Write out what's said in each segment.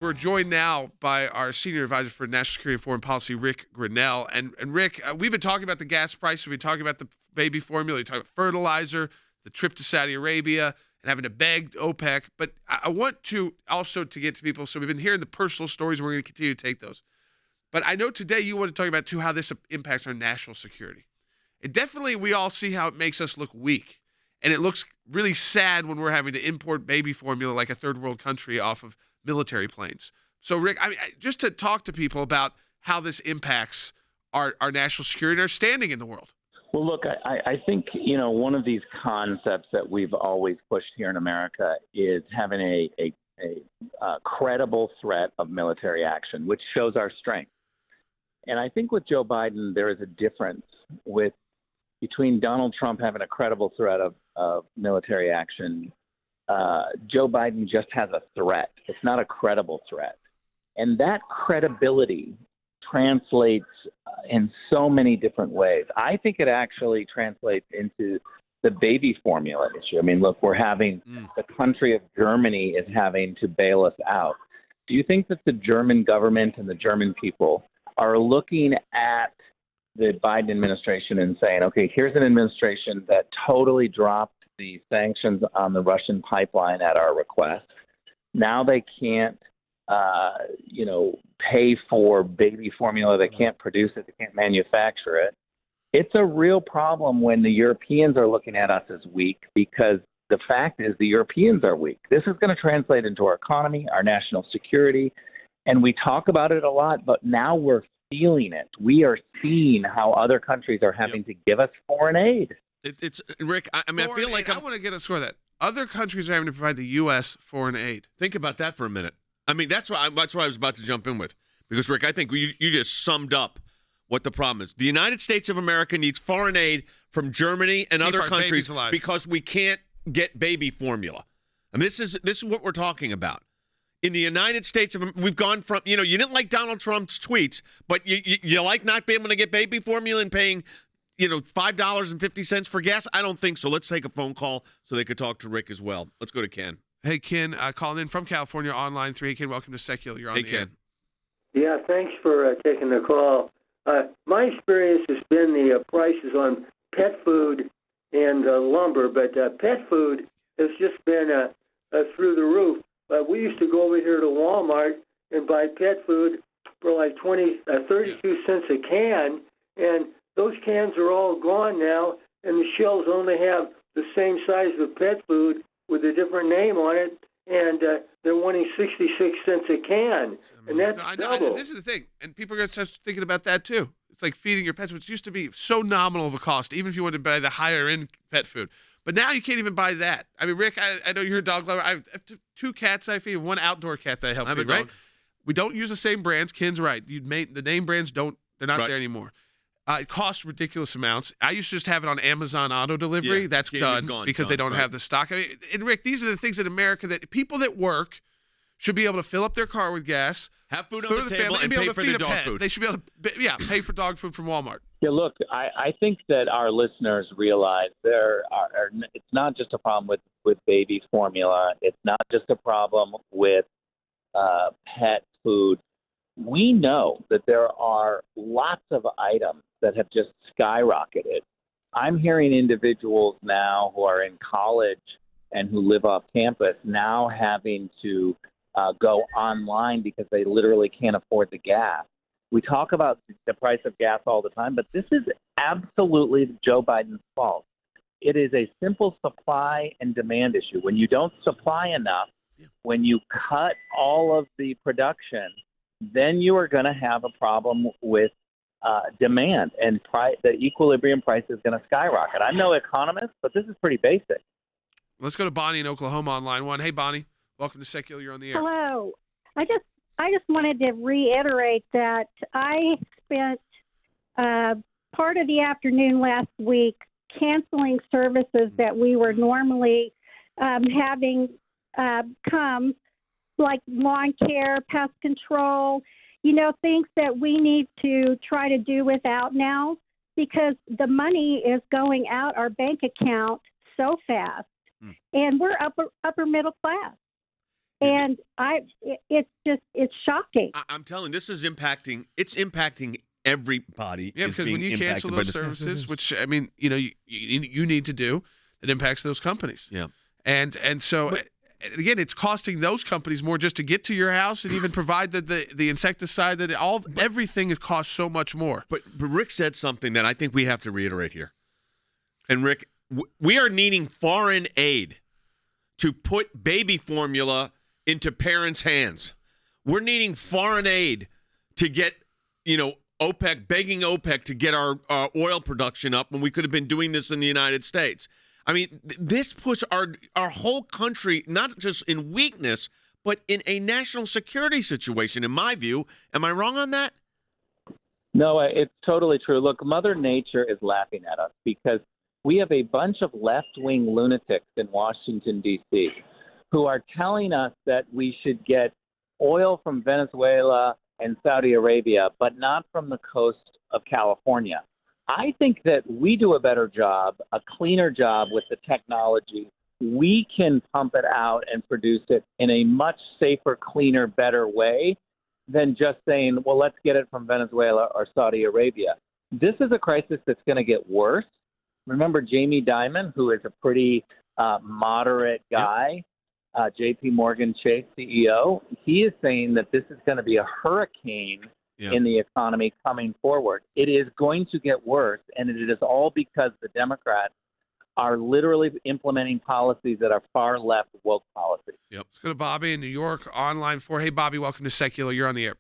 We're joined now by our senior advisor for national security and foreign policy, Ric Grenell. And Rick, we've been talking about the gas prices. We've been talking about the baby formula. We're talking about fertilizer, the trip to Saudi Arabia, and having to beg OPEC. But I want to also to get to people. So we've been hearing the personal stories, and we're going to continue to take those. But I know today you want to talk about, too, how this impacts our national security. It definitely, we all see how it makes us look weak. And it looks really sad when we're having to import baby formula like a third world country off of military planes. So, Rick, just to talk to people about how this impacts our national security and our standing in the world. Well, look, I think, one of these concepts that we've always pushed here in America is having a credible threat of military action, which shows our strength. And I think with Joe Biden, there is a difference between Donald Trump having a credible threat of military action. Joe Biden just has a threat. It's not a credible threat. And that credibility translates in so many different ways. I think it actually translates into the baby formula issue. I mean, look, we're having the country of Germany is having to bail us out. Do you think that the German government and the German people are looking at the Biden administration and saying, okay, here's an administration that totally dropped the sanctions on the Russian pipeline at our request. Now they can't, pay for baby formula. They can't produce it. They can't manufacture it. It's a real problem when the Europeans are looking at us as weak, because the fact is the Europeans are weak. This is going to translate into our economy, our national security, and we talk about it a lot, but now we're feeling it. We are seeing how other countries are having to give us foreign aid. It's Rick. I feel like I want to get a score of that. Other countries are having to provide the U.S. foreign aid. Think about that for a minute. I mean, that's what I was about to jump in with, because Rick, I think you just summed up what the problem is. The United States of America needs foreign aid from Germany and other countries because we can't get baby formula. I mean, this is what we're talking about. In the United States, we've gone from, you didn't like Donald Trump's tweets, but you like not being able to get baby formula and paying, $5.50 for gas? I don't think so. Let's take a phone call so they could talk to Rick as well. Let's go to Ken. Hey, Ken, calling in from California on line 3. Hey, Ken, welcome to Secular. You're on the air. Yeah, thanks for taking the call. My experience has been the prices on pet food and lumber, but pet food has just been through the roof. We used to go over here to Walmart and buy pet food for like 32 cents a can, and those cans are all gone now, and the shelves only have the same size of pet food with a different name on it, and they're wanting 66 cents a can, and that's double. This is the thing, and people are going to start thinking about that too. It's like feeding your pets, which used to be so nominal of a cost, even if you wanted to buy the higher-end pet food. But now you can't even buy that. I mean, Rick, I know you're a dog lover. I have 2 cats I feed, 1 outdoor cat that I help feed, right? We don't use the same brands. Ken's right. The name brands they're not there anymore. It costs ridiculous amounts. I used to just have it on Amazon auto delivery. That's done because they don't have the stock. I mean, and Rick, these are the things in America that people that work should be able to fill up their car with gas, have food on the table, and pay for the dog food. They should be able to, pay for dog food from Walmart. Yeah, look, I think that our listeners realize it's not just a problem with baby formula. It's not just a problem with pet food. We know that there are lots of items that have just skyrocketed. I'm hearing individuals now who are in college and who live off campus now having to go online because they literally can't afford the gas. We talk about the price of gas all the time, but this is absolutely Joe Biden's fault. It is a simple supply and demand issue. When you don't supply enough, when you cut all of the production, then you are going to have a problem with demand, and the equilibrium price is going to skyrocket. I'm no economist, but this is pretty basic. Let's go to Bonnie in Oklahoma on line 1. Hey, Bonnie, welcome to Secular. You're on the air. Hello. I just wanted to reiterate that I spent part of the afternoon last week canceling services that we were normally having come, like lawn care, pest control, things that we need to try to do without now, because the money is going out our bank account so fast, and we're upper middle class. And it's shocking. I'm telling you, this is impacting. It's impacting everybody. Yeah, because when you cancel those services, which I mean, you need to do, it impacts those companies. Yeah, and so. Again, it's costing those companies more just to get to your house and even provide the insecticide. Everything costs so much more. But Rick said something that I think we have to reiterate here. And Rick, we are needing foreign aid to put baby formula into parents' hands. We're needing foreign aid to get, OPEC, begging OPEC to get our oil production up when we could have been doing this in the United States. I mean, this puts our whole country not just in weakness, but in a national security situation, in my view. Am I wrong on that? No, it's totally true. Look, Mother Nature is laughing at us because we have a bunch of left-wing lunatics in Washington, D.C., who are telling us that we should get oil from Venezuela and Saudi Arabia, but not from the coast of California. I think that we do a better job, a cleaner job with the technology. We can pump it out and produce it in a much safer, cleaner, better way than just saying, well, let's get it from Venezuela or Saudi Arabia. This is a crisis that's going to get worse. Remember Jamie Dimon, who is a pretty moderate guy, JP Morgan Chase CEO, he is saying that this is going to be a hurricane in the economy coming forward. It is going to get worse, and it is all because the Democrats are literally implementing policies that are far left woke policies. Yep. Let's go to Bobby in New York on line 4. Hey, Bobby, welcome to Secular. You're on the air.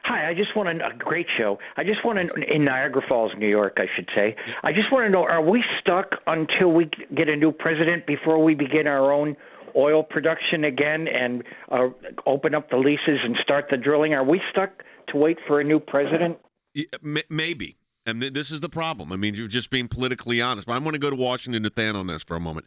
Hi, I just want a great show. I just want to, in Niagara Falls, New York, I should say. Yep. I just want to know, are we stuck until we get a new president before we begin our own oil production again and open up the leases and start the drilling? Are we stuck to wait for a new president? Maybe. And this is the problem. I mean, you're just being politically honest. But I want to go to Washington to Than on this for a moment.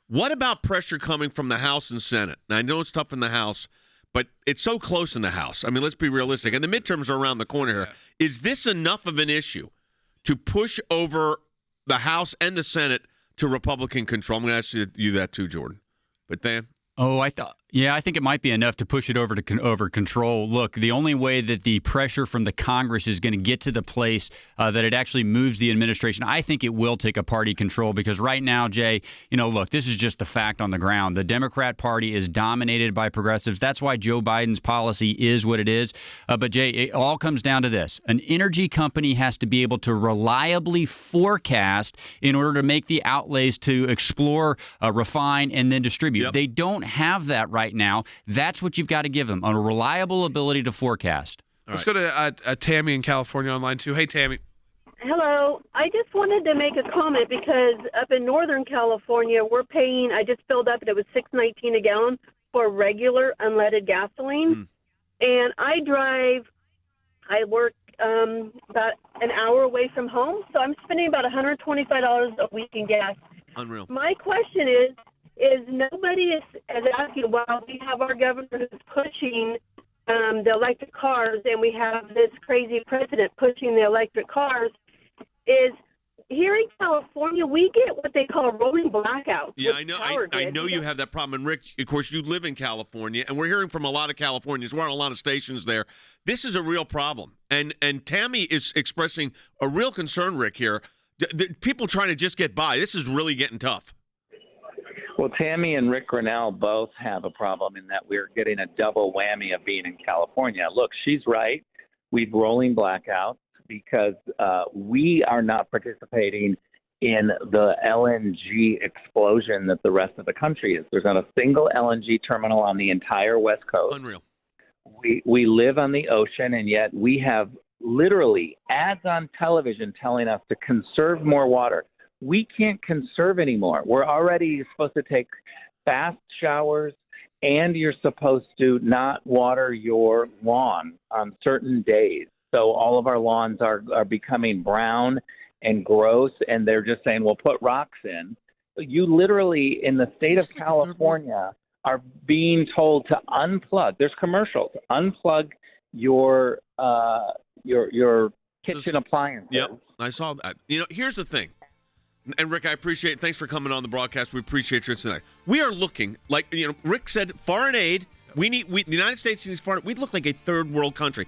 What about pressure coming from the House and Senate? Now, I know it's tough in the House, but it's so close in the House. I mean, let's be realistic. And the midterms are around the corner here. Is this enough of an issue to push over the House and the Senate to Republican control? I'm going to ask you that too, Jordan. But Than? Oh, I think it might be enough to push it over control. Look, the only way that the pressure from the Congress is going to get to the place that it actually moves the administration, I think it will take a party control because right now, Jay, look, this is just the fact on the ground. The Democrat Party is dominated by progressives. That's why Joe Biden's policy is what it is. But Jay, it all comes down to this. An energy company has to be able to reliably forecast in order to make the outlays to explore, refine, and then distribute. Yep. They don't have that right now. That's what you've got to give them, a reliable ability to forecast. Let's go to Tammy in California on line 2. Hey, Tammy. Hello. I just wanted to make a comment because up in Northern California, we're paying, I just filled up and it was $6.19 a gallon for regular unleaded gasoline. And I work about an hour away from home, so I'm spending about $125 a week in gas. Unreal. My question is nobody is asking, while we have our governor who's pushing the electric cars and we have this crazy president pushing the electric cars, is here in California, we get what they call rolling blackouts. Yeah, I know. I know you have that problem. And Rick, of course, you live in California, and we're hearing from a lot of Californians. We're on a lot of stations there. This is a real problem. And Tammy is expressing a real concern, Rick, here. The people trying to just get by. This is really getting tough. Well, Tammy and Ric Grenell both have a problem in that we're getting a double whammy of being in California. Look, she's right. We've rolling blackouts because we are not participating in the LNG explosion that the rest of the country is. There's not a single LNG terminal on the entire West Coast. Unreal. We live on the ocean, and yet we have literally ads on television telling us to conserve more water. We can't conserve anymore. We're already supposed to take fast showers, and you're supposed to not water your lawn on certain days. So all of our lawns are becoming brown and gross, and they're just saying, well, put rocks in. You literally, in the state of California, are being told to unplug. There's commercials. Unplug your kitchen appliances. Yep, I saw that. Here's the thing. And Rick, I appreciate it. Thanks for coming on the broadcast. We appreciate you tonight. We are looking, like Rick said, foreign aid. The United States needs foreign. We look like a third world country.